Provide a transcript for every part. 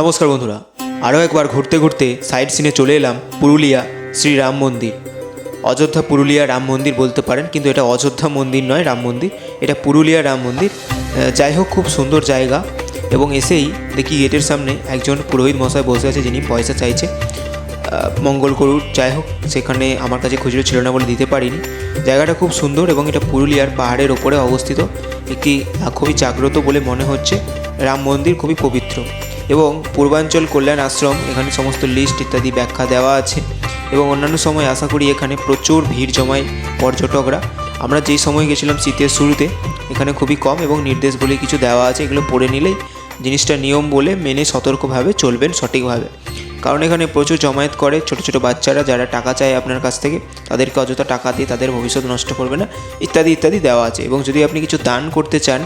নমস্কার বন্ধুরা, আরও একবার ঘুরতে ঘুরতে সাইড সিনে চলে এলাম পুরুলিয়া শ্রী রাম মন্দির। অযোধ্যা পুরুলিয়া রাম মন্দির বলতে পারেন, কিন্তু এটা অযোধ্যা মন্দির নয়, রাম মন্দির, এটা পুরুলিয়া রাম মন্দির। যাই হোক, খুব সুন্দর জায়গা। এবং এসেই দেখি গেটের সামনে একজন পুরোহিত মশাই বসে আছে, যিনি পয়সা চাইছে মঙ্গল করুন। যাই হোক, সেখানে আমার কাছে খুচরো ছিল না বলে দিতে পারিনি। জায়গাটা খুব সুন্দর এবং এটা পুরুলিয়ার পাহাড়ের ওপরে অবস্থিত একটি খুবই জাগ্রত বলে মনে হচ্ছে রাম মন্দির, খুবই পবিত্র। এবং পূর্বাঞ্চল কল্যাণ আশ্রম, এখানে সমস্ত লিস্ট ইত্যাদি ব্যাখ্যা দেওয়া আছে। এবং অন্যান্য সময় আশা করি এখানে প্রচুর ভিড় জমায় পর্যটকরা। আমরা যেই সময় গেছিলাম শীতের শুরুতে, এখানে খুবই কম এবং নির্দেশ বলে কিছু দেওয়া আছে, এগুলো পড়ে নিলেই জিনিসটা নিয়ম বলে মেনে সতর্কভাবে চলবেন সঠিকভাবে। কারণ এখানে প্রচুর জমায়েত করে ছোটো ছোটো বাচ্চারা, যারা টাকা চায় আপনার কাছ থেকে, তাদেরকে অযথা টাকা দিয়ে তাদের ভবিষ্যৎ নষ্ট করবে না, ইত্যাদি ইত্যাদি দেওয়া আছে। এবং যদি আপনি কিছু দান করতে চান,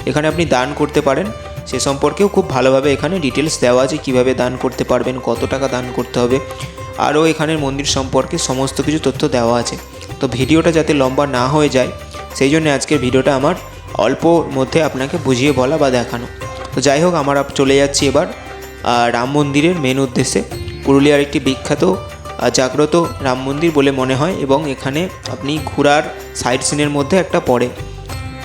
এখানে আপনি দান করতে পারেন, সে সম্পর্কেও খুব ভালোভাবে এখানে ডিটেলস দেওয়া আছে, কীভাবে দান করতে পারবেন, কত টাকা দান করতে হবে, আরও এখানের মন্দির সম্পর্কে সমস্ত কিছু তথ্য দেওয়া আছে। তো ভিডিওটা যাতে লম্বা না হয়ে যায়, সেই জন্য আজকের ভিডিওটা আমার অল্পর মধ্যে আপনাকে বুঝিয়ে বলা বা দেখানো। তো যাই হোক, আমরা চলে যাচ্ছি এবার রাম মন্দিরের মেন উদ্দেশ্যে। পুরুলিয়ার একটি বিখ্যাত জাগ্রত রাম মন্দির বলে মনে হয়, এবং এখানে আপনি ঘোরার সাইড সিনের মধ্যে একটা পড়ে।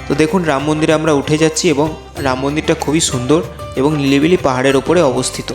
তো দেখুন, রাম মন্দিরে আমরা উঠে যাচ্ছি এবং রাম মন্দিরটা খুবই সুন্দর এবং নিলিবিলি পাহাড়ের ওপরে অবস্থিত।